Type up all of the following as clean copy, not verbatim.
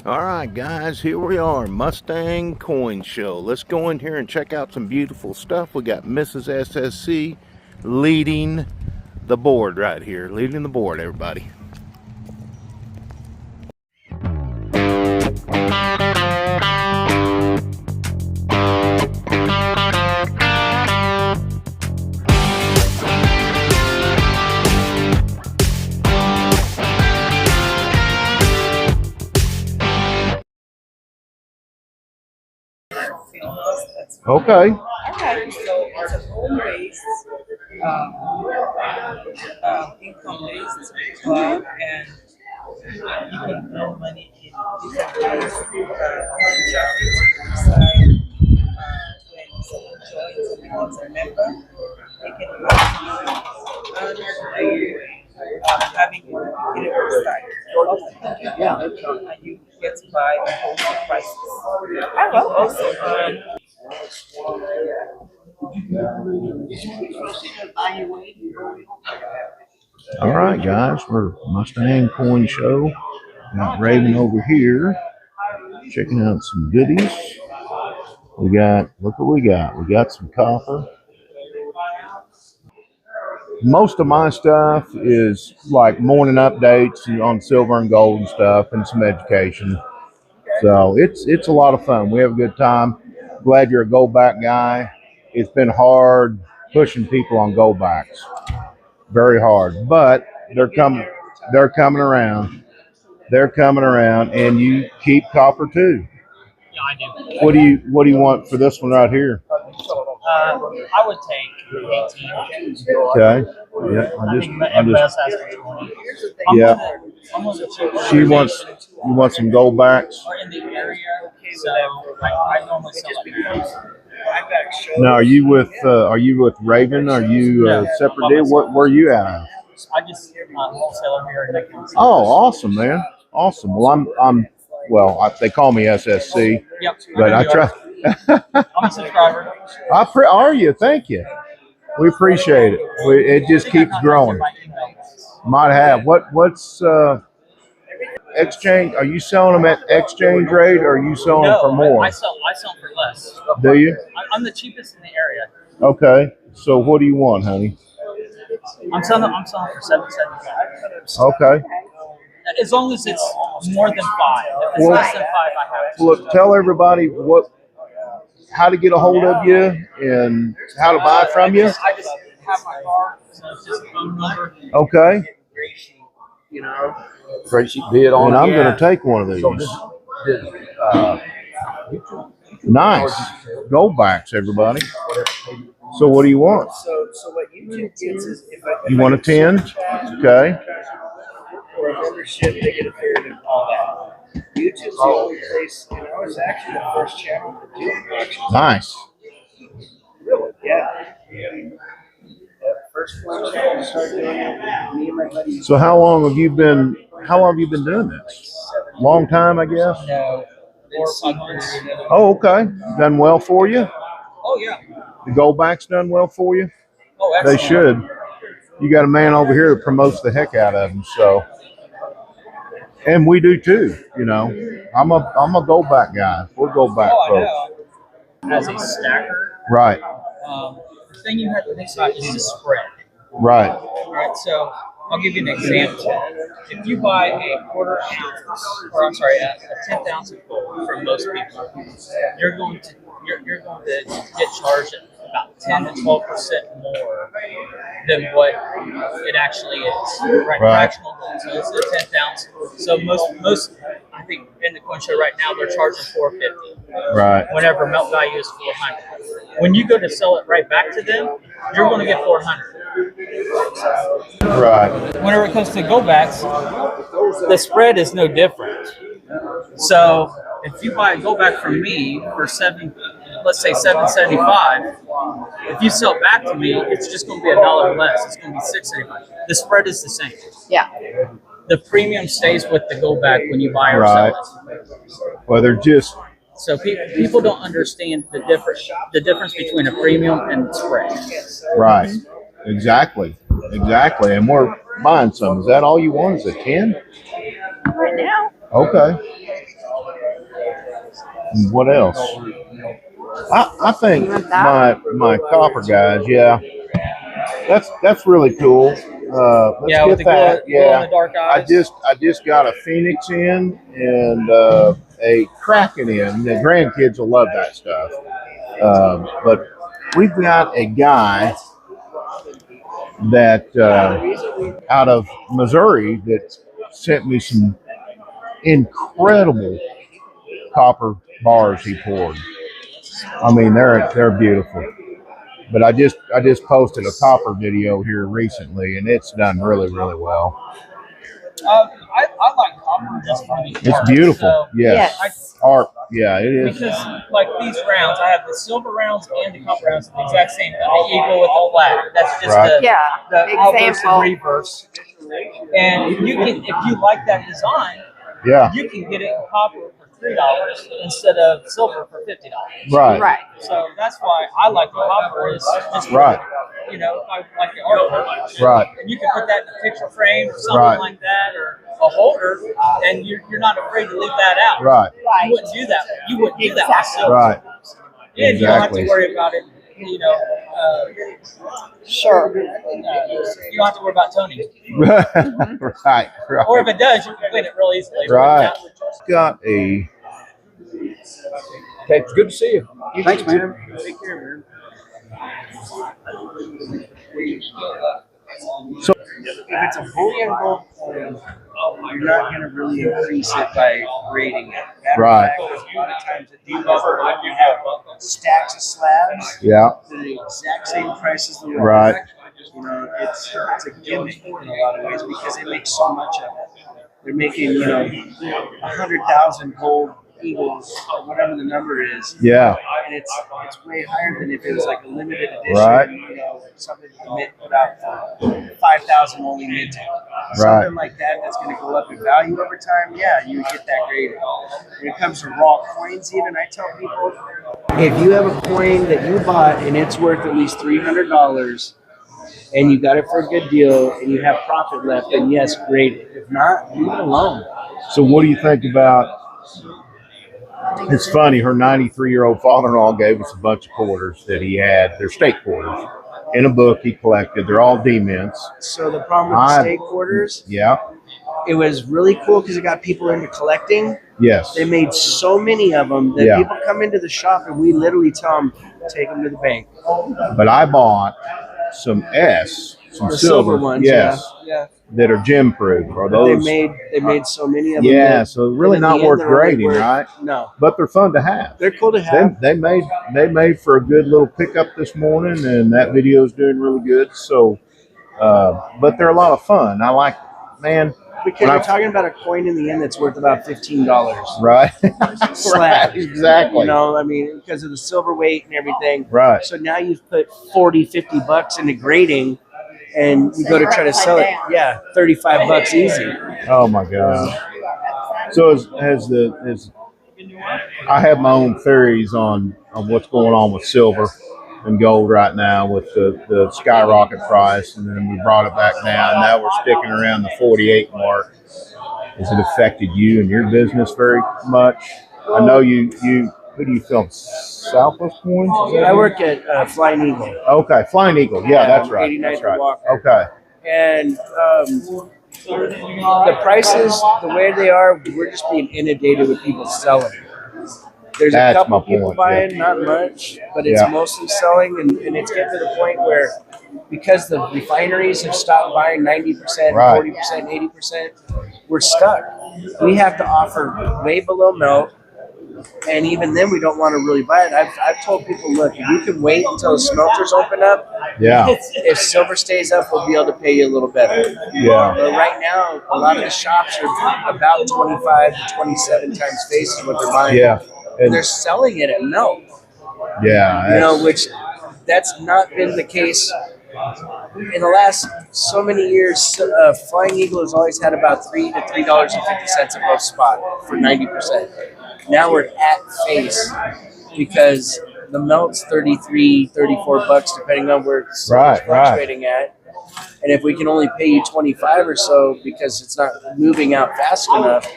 All right, guys, here we are, Mustang Coin Show. Let's go in here and check out some beautiful stuff. We got Mrs. SSC leading the board right here, leading the board, everybody. Okay. Okay, so it's a home-based, income-based club, and you can earn money in different ways. Traffic to decide when someone joins and becomes a member, they can earn having a website of the country, and you get to buy the wholesale prices. I will also earn. All right, guys, we're Mustang Coin Show. Got Raven over here checking out some goodies. We got, look what we got. We got some copper. Most of my stuff is like morning updates on silver and gold and stuff, and some education. So it's a lot of fun. We have a good time. Glad you're a goldback guy. It's been hard pushing people on goldbacks, very hard. But they're coming. They're coming around. They're coming around, and you keep copper too. Yeah, I do. What do you want for this one right here? I would take 18. Okay. Yeah. Everybody else has 20. Yeah. I'm gonna check She wants. You want some goldbacks? Or in the area, so I normally sell it. Now, are you with Raven? Are you a separate deal? Where are you at? I just wholesaler here in Lincoln. Oh, awesome, man! Awesome. Well, they call me SSC, Yep. but I try. I'm a subscriber. Are you? Thank you. We appreciate it. It just keeps growing. Might have. What's exchange? Are you selling them at exchange rate, or are you selling them for more? I sell them for less. Do you? I'm the cheapest in the area. Okay. So what do you want, honey? I'm selling for $7.75. Okay. As long as it's more than 5. If it's less than 5, I have to. Look, tell everybody how to get a hold of you and how to buy from you. I just have my card, so it's just a phone number. Okay. Great sheet bid on. And I'm going to take one of these. Nice. Goldbacks, everybody. So what do you want? So what YouTube gets is if You want a 10? Okay. for a membership, they get a third of all that. YouTube's the only place, and I was actually the first channel to do it. Nice. Really? Yeah. First one to start doing it. Me and my buddy. So how long have you been doing this? Long time, I guess. No, 4 or 5 months. Oh, okay. Done well for you? Oh yeah. The Goldbacks done well for you? Oh, They excellent. should. You got a man over here that promotes the heck out of them, so. And we do too, you know. I'm a Goldback guy. We're Goldback folks. I know. As a stacker, Right. the thing you have to think about is the spread. Right. All right, so I'll give you an example. If you buy a quarter ounce, or I'm sorry, a 10th ounce of gold from most people, you're going to get charged about 10 to 12% more than what it actually is. Right? Fractional gold. So it's a 10th ounce. So most I think in the coin show right now they're charging $450. Right. Whenever melt value is $400. When you go to sell it right back to them, you're going to get $400. Right. Whenever it comes to goldbacks, the spread is no different. So if you buy a goldback from me for let's say $7.75, if you sell it back to me, it's just going to be $1 less. It's going to be $6.75. The spread is the same. Yeah. The premium stays with the goldback when you buy or sell it. Well, they're just. So people don't understand the difference between a premium and spread. Right. Exactly. And we're buying some. Is that all you want? Is it 10? Right now. Okay. What else? I think You want that? my copper guys, yeah, that's really cool. Let's Yeah, get with the that. glow in the dark I eyes. just got a Phoenix in and a Kraken in. The grandkids will love that stuff. But we've got a guy that out of Missouri that sent me some incredible copper bars he poured. I mean, they're beautiful. But I just posted a copper video here recently, and it's done really well. I like copper just for the It's art. beautiful. So, Yes. Yes. Art. Yeah, it is. because like these rounds, I have the silver rounds and the copper rounds, the exact same. The eagle with the flag. That's just Right. Yeah. the outburst Example. and reverse. And you can, if you like that design, Yeah. you can get it in copper for $3 instead of silver for $50. Right. Right. So that's why I like the copper is just Right. you know, I like the artwork. Right. And you can put that in a picture frame or something Right. like that, or a holder, and you're not afraid to leave that out. Right. Right. You wouldn't do that. You wouldn't do that with Exactly. silver. Right. And you don't have Exactly. to worry about it. You know, Sure. you don't have to worry about toning. Right. Or if Right. it does, you can clean it real easily. Right. Got a. Okay, it's good to see you. Thanks, man. Take care, man. So If it's a bullion gold coin, you're not going to really increase it by grading it. Matter Right. of fact, a lot of times at dealer, you have stacks of slabs yeah. that are the exact same price as the wall. Right. You know, it's a gimmick in a lot of ways because they make so much of it. They're making 100,000 gold eagles or whatever the number is. Yeah. And it's way higher than if it was like a limited edition, Right. Something that the Mint put out for 5,000 only minted. Right. Something like that that's going to go up in value over time. Yeah, you would get that graded. When it comes to raw coins, even I tell people, if you have a coin that you bought and it's worth at least $300 and you got it for a good deal and you have profit left, then yes, grade it. If not, leave it alone. So what do you think about? It's funny. Her 93-year-old father-in-law gave us a bunch of quarters that he had. They're state quarters in a book he collected. They're all D-mints. So the problem with the state quarters, Yeah. it was really cool because it got people into collecting. Yes. They made so many of them that Yeah. people come into the shop and we literally tell them, take them to the bank. But I bought some some The silver ones, yes, yeah. that are gem proof. Or They those? made so many of them. Yeah. that- So really and in not the end, worth they're only grading, worth- right? No, But they're fun to have. they're cool to have. They made for a good little pickup this morning, and that video is doing really good. So, but they're a lot of fun. I like, man. Because when you're I- talking about a coin in the end that's worth about $15. Right. Slab. Exactly. You know, I mean, because of the silver weight and everything. Right. So now you've put $40-50 into grading, and you go to try to sell it. Yeah, $35 easy. Oh my God. So as I have my own theories on what's going on with silver and gold right now with the skyrocket price, and then we brought it back down. Now we're sticking around the 48 mark. Has it affected you and your business very much? I know you. Who do you film? Southwest Coins? Is that I it? work at Flying Eagle. Okay, Flying Eagle. Yeah, that's right. 89th That's right. Walker. Okay. And the prices, the way they are, we're just being inundated with people selling. There's That's a couple my people point, buying, not much, but it's Yeah. mostly selling, and it's getting to the point where because the refineries have stopped buying 90%, Right. 40%, 80%, we're stuck. We have to offer way below melt, and even then we don't want to really buy it. I've told people, look, if you can wait until the smelters open up, Yeah. if silver stays up, we'll be able to pay you a little better. Yeah. But right now, a lot of the shops are about 25 to 27 times face is what they're buying. Yeah. And they're selling it at melt, Yeah. you know, which that's not been the case in the last so many years. Flying Eagle has always had about $3 to $3.50 above spot for 90%. Now we're at face because the melt's $33, $34 depending on where it's Right, fluctuating at. And if we can only pay you 25 or so because it's not moving out fast enough,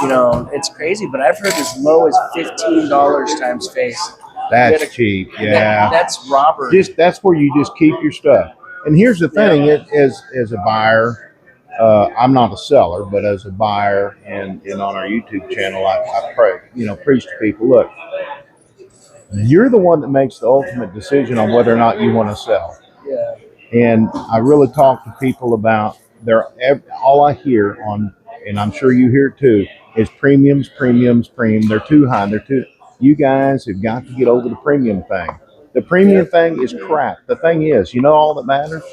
You know, it's crazy, but I've heard as low as $15 times face. That's cheap. Yeah. That's robbery. That's where you just keep your stuff. And here's the thing: as a buyer, I'm not a seller, but as a buyer, and on our YouTube channel, I pray, preach to people. Look, you're the one that makes the ultimate decision on whether or not you want to sell. Yeah. And I really talk to people about all I hear on, and I'm sure you hear it too, is premiums. They're too high. You guys have got to get over the premium thing. The premium thing is crap. The thing is, all that matters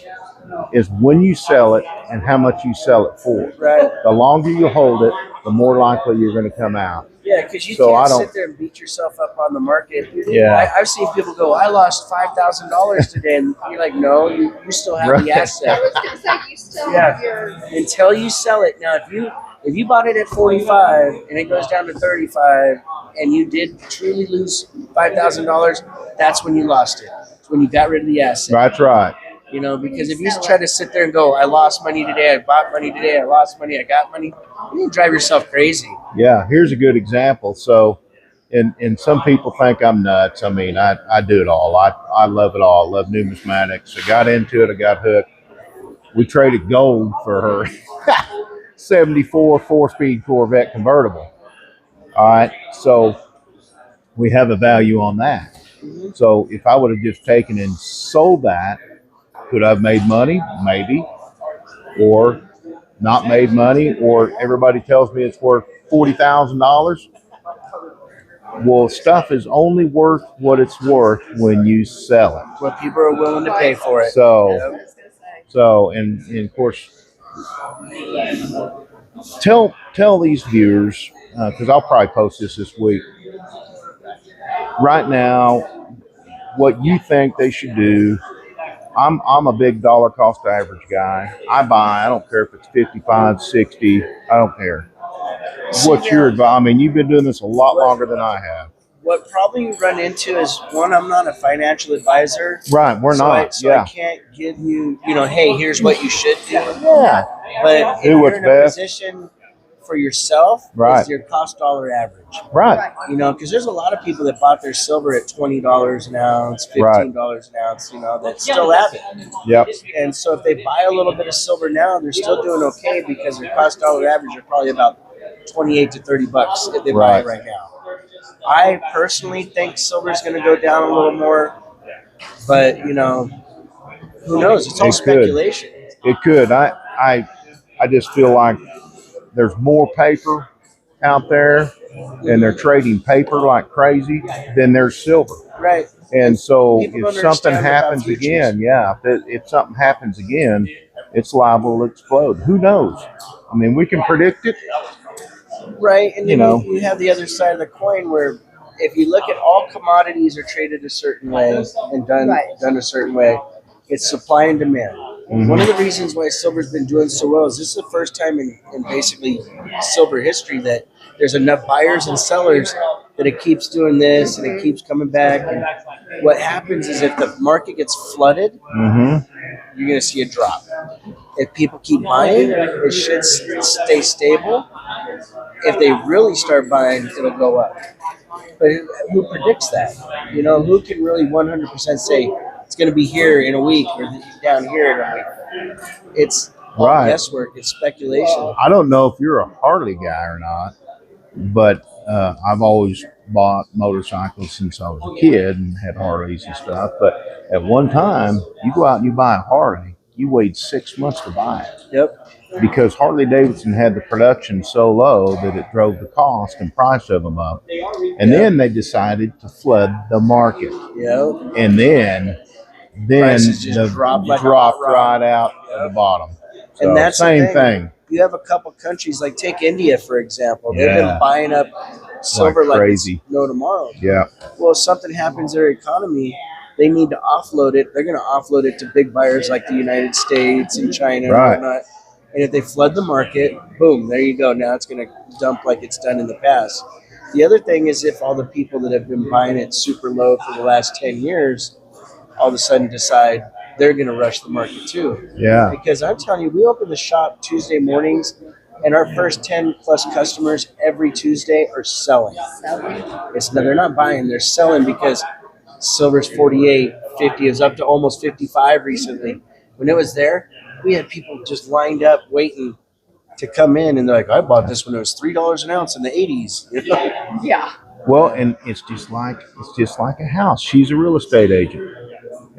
is when you sell it and how much you sell it for. Right. The longer you hold it, the more likely you're going to come out. Yeah, because you can't sit there and beat yourself up on the market. Yeah. I've seen people go, I lost $5,000 today. And you're like, no, you still have the asset. I was going to say, you still have your... Until you sell it. Now, if you bought it at 45 and it goes down to 35 and you did truly lose $5,000, that's when you lost it. It's when you got rid of the asset. That's right. Because if you try to sit there and go, I lost money today, I bought money today, I lost money, I got money, you drive yourself crazy. Yeah, here's a good example. So, and some people think I'm nuts. I mean, I do it all. I love it all. I love numismatics. I got into it. I got hooked. We traded gold for her 74 4-speed Corvette convertible. All right, so we have a value on that. So if I would have just taken and sold that, could I have made money? Maybe. Or not made money, or everybody tells me it's worth $40,000. Well, stuff is only worth what it's worth when you sell it. What people are willing to pay for it. And of course, tell these viewers, because I'll probably post this week. Right now, what you think they should do. I'm a big dollar cost average guy. I don't care if it's 55, 60, I don't care. What's your advice? I mean, you've been doing this a lot longer than I have. What probably you run into is, one, I'm not a financial advisor. Right, we're not. I can't give you, hey, here's what you should do. Yeah. But if you're in a position for yourself, is your cost dollar average. Right. Because there's a lot of people that bought their silver at $20 an ounce, $15 an ounce, that still have it. Yep. And so if they buy a little bit of silver now, they're still doing okay because their cost dollar average are probably about $28 to $30 if they buy it right now. I personally think silver is going to go down a little more, but who knows? It's all speculation. It could. I just feel like there's more paper out there, and they're trading paper like crazy than there's silver. Right. And so if something happens again, if something happens again, it's liable to explode. Who knows? I mean, we can predict it. Right. And you have the other side of the coin where if you look at all commodities are traded a certain way and done a certain way, it's supply and demand. Mm-hmm. One of the reasons why silver's been doing so well is this is the first time in basically silver history that there's enough buyers and sellers that it keeps doing this and it keeps coming back. And what happens is if the market gets flooded, you're going to see a drop. If people keep buying, it should stay stable. If they really start buying, it'll go up. But who predicts that? Who can really 100% say it's going to be here in a week or down here in a week? It's all guesswork. It's speculation. I don't know if you're a Harley guy or not, but I've always bought motorcycles since I was a kid and had Harleys and stuff. But at one time, you go out and you buy a Harley, you wait 6 months to buy it. Yep. Because Harley-Davidson had the production so low that it drove the cost and price of them up. And then they decided to flood the market. Yep. And then dropped right out at the bottom. So and that's same thing. You have a couple countries, like take India, for example. They've been buying up silver like crazy. No tomorrow. Yeah. Well, if something happens to their economy, they need to offload it. They're going to offload it to big buyers like the United States and China and whatnot. And if they flood the market, boom, there you go. Now it's going to dump like it's done in the past. The other thing is if all the people that have been buying it super low for the last 10 years all of a sudden decide they're going to rush the market too. Yeah. Because I'm telling you, we open the shop Tuesday mornings And our first 10 plus customers every Tuesday are selling. They're not buying, they're selling because silver's 48, 50 is up to almost 55 recently. When it was there, we had people just lined up waiting to come in, and they're like, I bought this when it was $3 an ounce in the 80s. Yeah. Well, and it's just like a house. She's a real estate agent.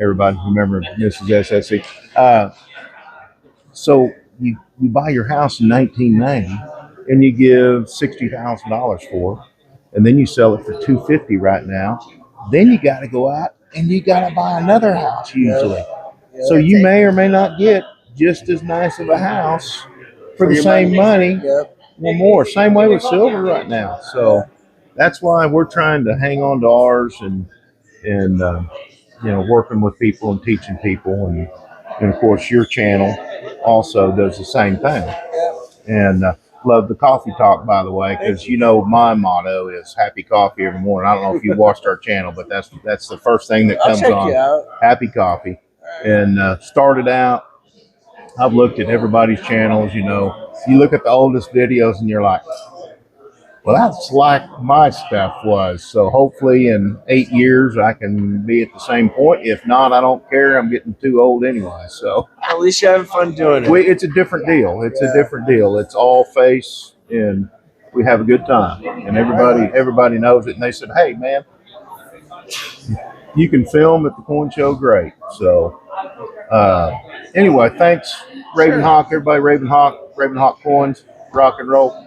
Everybody remember Mrs. SSC. So you buy your house in 1990, and you give $60,000 for it, and then you sell it for $250 right now. Then you got to go out and you got to buy another house usually. So you may or may not get just as nice of a house for the same money or more. Same way with silver right now. So that's why we're trying to hang on to ours and working with people and teaching people, and of course your channel also does the same thing. And love the coffee talk, by the way, because my motto is happy coffee every morning. I don't know if you watched our channel, but that's the first thing that comes on. Happy coffee. And started out, I've looked at everybody's channels. You look at the oldest videos and you're like, well, that's like my stuff was. So hopefully in 8 years I can be at the same point. If not, I don't care. I'm getting too old anyway. So at least you're having fun doing it. It's a different deal. It's a different deal. It's all face, and we have a good time. And everybody knows it. And they said, hey, man, you can film at the coin show. Great. So anyway, thanks, RavenHawk. Everybody, RavenHawk coins, rock and roll.